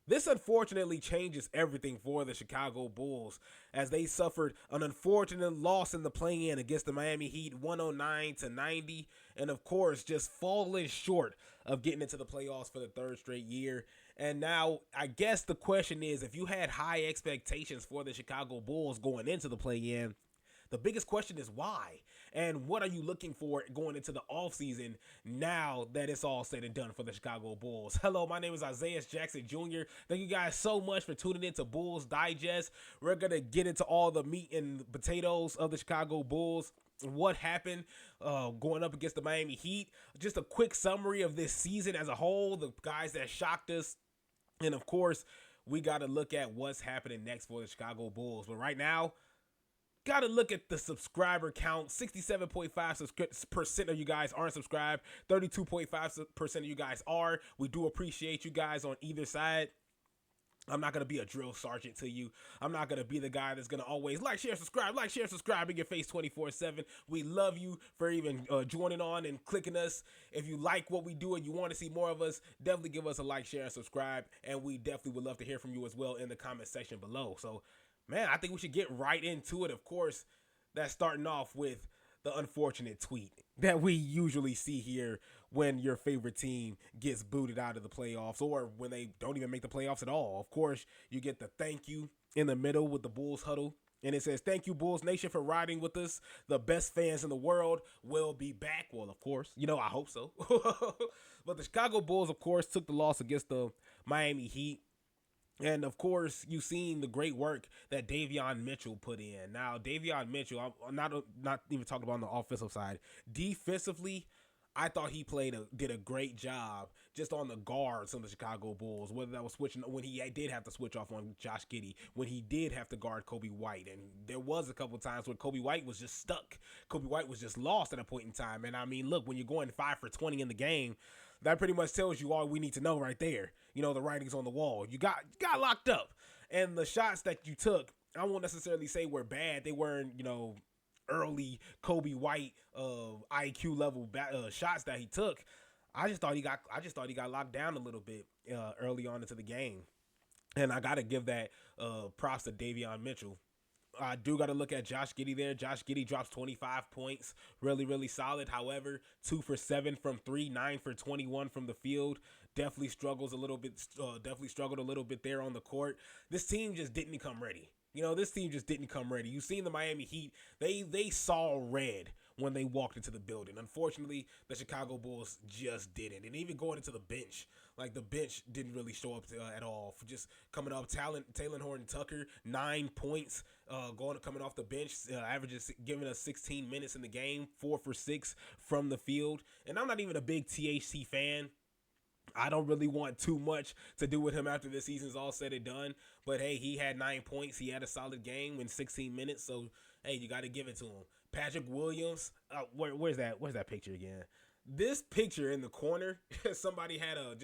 This unfortunately changes everything for the Chicago Bulls as they suffered an unfortunate loss in the play-in against the Miami Heat 109-90, and of course just falling short of getting into the playoffs for the third straight year. And now I guess the question is, if you had high expectations for the Chicago Bulls going into the play-in, the biggest question is why? And what are you looking for going into the offseason now that it's all said and done for the Chicago Bulls? Hello, my name is Isaias Jackson Jr. Thank you guys so much for tuning in to Bulls Digest. We're going to get into all the meat and potatoes of the Chicago Bulls. What happened going up against the Miami Heat. Just a quick summary of this season as a whole, the guys that shocked us. And of course, we got to look at what's happening next for the Chicago Bulls. But right now, got to look at the subscriber count. 67.5% of you guys aren't subscribed. 32.5% of you guys are. We do appreciate you guys on either side. I'm not going to be a drill sergeant to you. I'm not going to be the guy that's going to always like, share, subscribe in your face 24/7. We love you for even joining on and clicking us. If you like what we do and you want to see more of us, definitely give us a like, share, and subscribe. And we definitely would love to hear from you as well in the comment section below. So, man, I think we should get right into it. Of course, that's starting off with the unfortunate tweet that we usually see here when your favorite team gets booted out of the playoffs or when they don't even make the playoffs at all. Of course, you get the thank you in the middle with the Bulls huddle. And it says, "Thank you, Bulls Nation, for riding with us. The best fans in the world will be back." Well, of course, I hope so. But the Chicago Bulls, of course, took the loss against the Miami Heat. And of course, you've seen the great work that Davion Mitchell put in. Now, Davion Mitchell, I'm not even talking about on the offensive side. Defensively, I thought he did a great job just on the guards on the Chicago Bulls. Whether that was switching when he did have to switch off on Josh Giddey, when he did have to guard Kobe White, and there was a couple of times where Kobe White was just stuck. Kobe White was just lost at a point in time. And I mean, look, when you're going 5 for 20 in the game, that pretty much tells you all we need to know right there. The writing's on the wall. You got locked up. And the shots that you took, I won't necessarily say were bad. They weren't, early Kobe White IQ level shots that he took. I just thought he got locked down a little bit early on into the game. And I got to give that props to Davion Mitchell. I do got to look at Josh Giddey there. Josh Giddey drops 25 points. Really, really solid. However, 2 for 7 from 3, 9 for 21 from the field. Definitely struggled a little bit there on the court. This team just didn't come ready. This team just didn't come ready. You've seen the Miami Heat. They saw red when they walked into the building. Unfortunately, the Chicago Bulls just didn't. And even going into the bench, the bench didn't really show up at all. For just coming up, Taylor Horton-Tucker, 9 points, coming off the bench, averages giving us 16 minutes in the game, 4 for 6 from the field. And I'm not even a big THC fan. I don't really want too much to do with him after this season's all said and done. But, hey, he had 9 points. He had a solid game in 16 minutes. So, hey, you got to give it to him. Patrick Williams, where's that picture again? This picture in the corner, somebody had a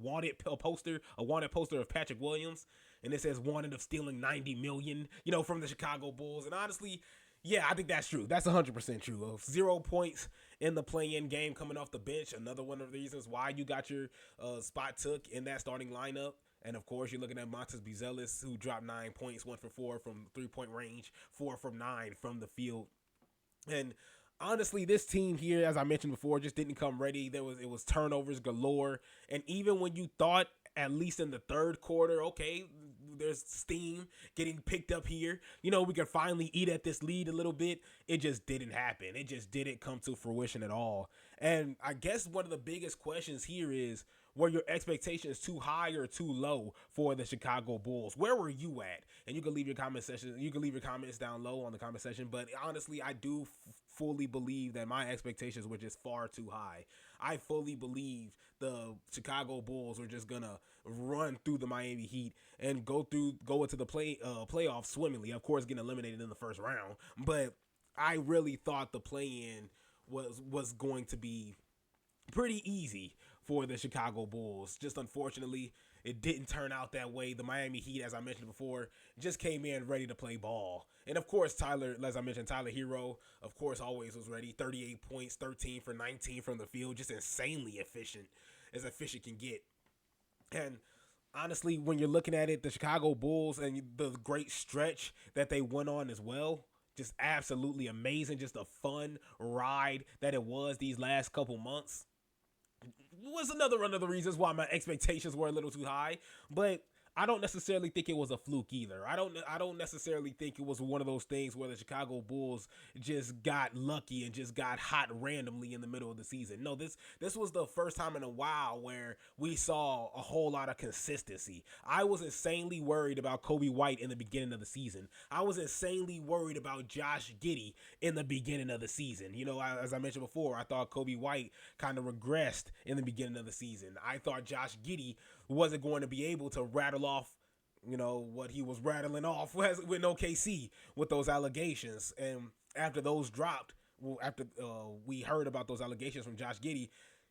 wanted poster of Patrick Williams. And it says wanted of stealing $90 million, from the Chicago Bulls. And honestly, yeah, I think that's true. That's 100% true. 0 points in the play-in game coming off the bench. Another one of the reasons why you got your spot took in that starting lineup. And, of course, you're looking at Buzelis, who dropped 9 points, 1 for 4 from three-point range, 4 from 9 from the field. And honestly, this team here, as I mentioned before, just didn't come ready. It was turnovers galore. And even when you thought, at least in the third quarter, okay, there's steam getting picked up here. We could finally eat at this lead a little bit. It just didn't happen. It just didn't come to fruition at all. And I guess one of the biggest questions here is, were your expectations too high or too low for the Chicago Bulls? Where were you at? And you can leave your comments down low on the comment section. But honestly, I do fully believe that my expectations were just far too high. I fully believe the Chicago Bulls are just gonna run through the Miami Heat and go into the playoffs swimmingly. Of course, getting eliminated in the first round, but I really thought the play-in was going to be pretty easy for the Chicago Bulls. Just unfortunately, it didn't turn out that way. The Miami Heat, as I mentioned before, just came in ready to play ball. And of course, Tyler Hero, of course, always was ready. 38 points, 13 for 19 from the field, just insanely efficient, as efficient can get. And honestly, when you're looking at it, the Chicago Bulls and the great stretch that they went on as well, just absolutely amazing. Just a fun ride that it was these last couple months was another one of the reasons why my expectations were a little too high. But I don't necessarily think it was a fluke either. I don't necessarily think it was one of those things where the Chicago Bulls just got lucky and just got hot randomly in the middle of the season. No, this was the first time in a while where we saw a whole lot of consistency. I was insanely worried about Kobe White in the beginning of the season. I was insanely worried about Josh Giddey in the beginning of the season. As I mentioned before, I thought Kobe White kind of regressed in the beginning of the season. I thought Josh Giddey wasn't going to be able to rattle off, what he was rattling off with OKC with those allegations. And after those dropped, after we heard about those allegations from Josh Giddey,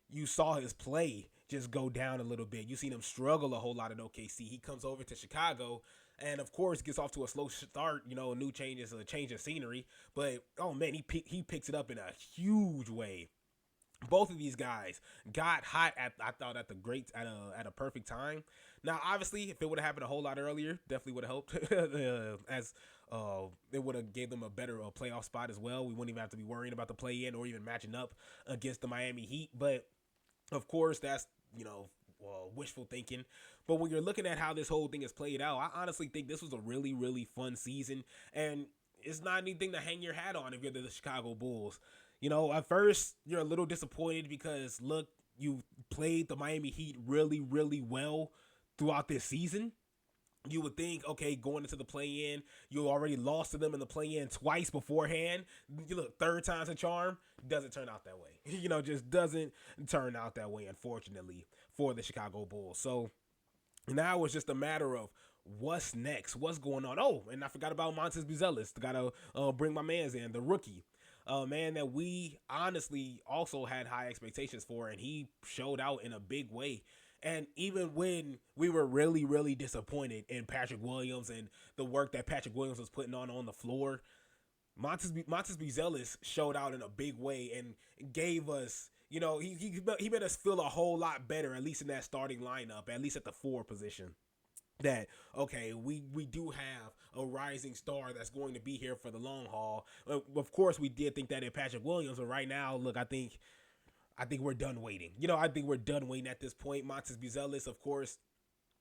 you saw his play just go down a little bit. You seen him struggle a whole lot in OKC. He comes over to Chicago and, of course, gets off to a slow start. New changes, a change of scenery. But, oh, man, he picks it up in a huge way. Both of these guys got hot I thought at a perfect time. Now, obviously, if it would have happened a whole lot earlier, definitely would have helped. As it would have gave them a better playoff spot as well. We wouldn't even have to be worrying about the play-in or even matching up against the Miami Heat. But of course, that's wishful thinking. But when you're looking at how this whole thing has played out, I honestly think this was a really, really fun season, and it's not anything to hang your hat on if you're the Chicago Bulls. At first, you're a little disappointed because, look, you played the Miami Heat really, really well throughout this season. You would think, okay, going into the play-in, you already lost to them in the play-in twice beforehand. You look, third time's a charm. Doesn't turn out that way. Just doesn't turn out that way, unfortunately, for the Chicago Bulls. So now it's just a matter of what's next, what's going on. Oh, and I forgot about Montes Buzelis. Gotta bring my man's in, the rookie. Man that we honestly also had high expectations for, and he showed out in a big way. And even when we were really, really disappointed in Patrick Williams and the work that Patrick Williams was putting on the floor, Montes Buzelis showed out in a big way and gave us, he made us feel a whole lot better, at least in that starting lineup, at least at the 4 position. That, okay, we do have a rising star that's going to be here for the long haul. Of course, we did think that in Patrick Williams, but right now, look, I think we're done waiting. I think we're done waiting at this point. Montes Buzelis, of course,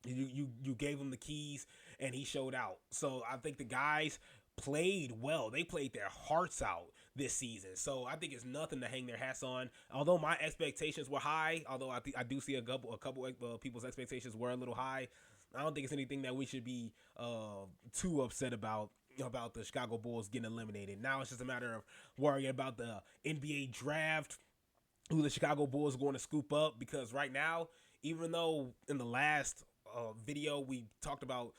you gave him the keys, and he showed out. So I think the guys played well. They played their hearts out this season. So I think it's nothing to hang their hats on. Although my expectations were high, although I do see a couple of people's expectations were a little high, I don't think it's anything that we should be too upset about the Chicago Bulls getting eliminated. Now it's just a matter of worrying about the NBA draft, who the Chicago Bulls are going to scoop up, because right now, even though in the last video we talked about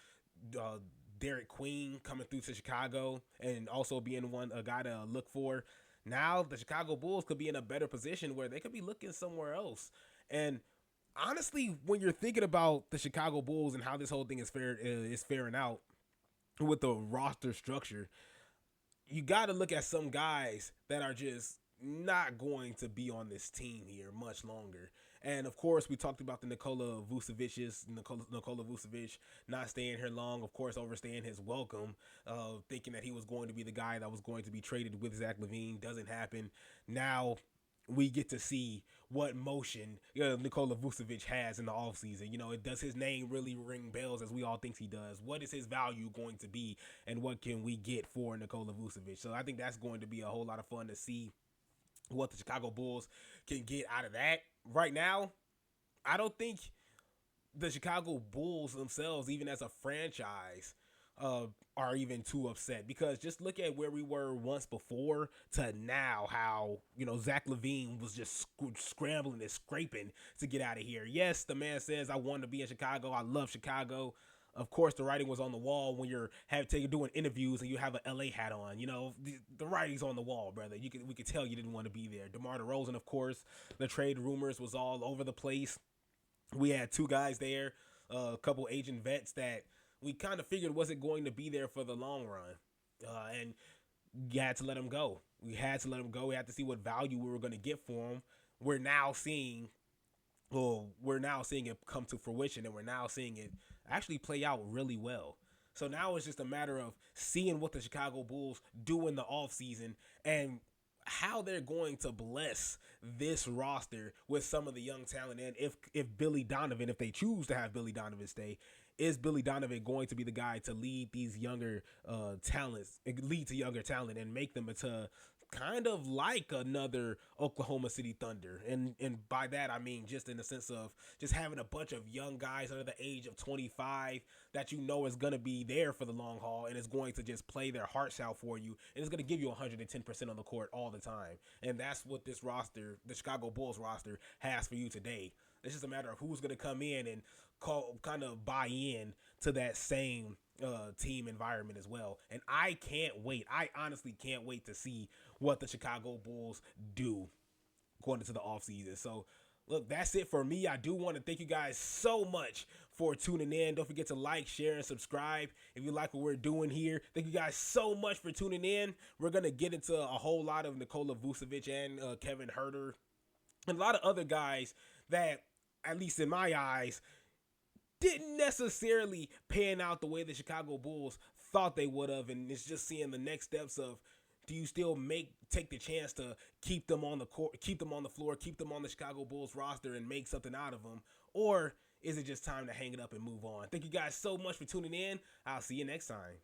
Derek Queen coming through to Chicago and also being a guy to look for, now the Chicago Bulls could be in a better position where they could be looking somewhere else. And honestly, when you're thinking about the Chicago Bulls and how this whole thing is faring out with the roster structure, you got to look at some guys that are just not going to be on this team here much longer. And of course, we talked about the Nikola Vucevic not staying here long, of course, overstaying his welcome, thinking that he was going to be the guy that was going to be traded with Zach Lavine. Doesn't happen. Now we get to see what motion Nikola Vucevic has in the offseason. Does his name really ring bells as we all think he does? What is his value going to be, and what can we get for Nikola Vucevic? So I think that's going to be a whole lot of fun to see what the Chicago Bulls can get out of that. Right now, I don't think the Chicago Bulls themselves, even as a franchise, are even too upset, because just look at where we were once before to now, how Zach Lavine was just scrambling and scraping to get out of here. Yes, the man says, I want to be in Chicago, I love Chicago. Of course, the writing was on the wall when you're doing interviews and you have an LA hat on. The writing's on the wall, brother. We could tell you didn't want to be there. DeMar DeRozan, of course, the trade rumors was all over the place. We had 2 guys there, a couple agent vets that we kind of figured wasn't going to be there for the long run. And you had to let them go. We had to let them go. We had to see what value we were going to get for them. We're now seeing well, we're now seeing it come to fruition, and we're now seeing it actually play out really well. So now it's just a matter of seeing what the Chicago Bulls do in the offseason and how they're going to bless this roster with some of the young talent. And if Billy Donovan, if they choose to have Billy Donovan stay, is Billy Donovan going to be the guy to lead these younger talents, lead to younger talent, and make them into kind of like another Oklahoma City Thunder? And by that I mean just in the sense of just having a bunch of young guys under the age of 25 that you know is going to be there for the long haul and is going to just play their hearts out for you and is going to give you 110% on the court all the time. And that's what this roster, the Chicago Bulls roster, has for you today. It's just a matter of who's going to come in and kind of buy in to that same team environment as well. And I can't wait. I honestly can't wait to see what the Chicago Bulls do going into the offseason. So, look, that's it for me. I do want to thank you guys so much for tuning in. Don't forget to like, share, and subscribe if you like what we're doing here. Thank you guys so much for tuning in. We're going to get into a whole lot of Nikola Vucevic and Kevin Huerter and a lot of other guys that, at least in my eyes, didn't necessarily pan out the way the Chicago Bulls thought they would have. And it's just seeing the next steps of, do you still take the chance to keep them on the court, keep them on the floor, keep them on the Chicago Bulls roster and make something out of them? Or is it just time to hang it up and move on? Thank you guys so much for tuning in. I'll see you next time.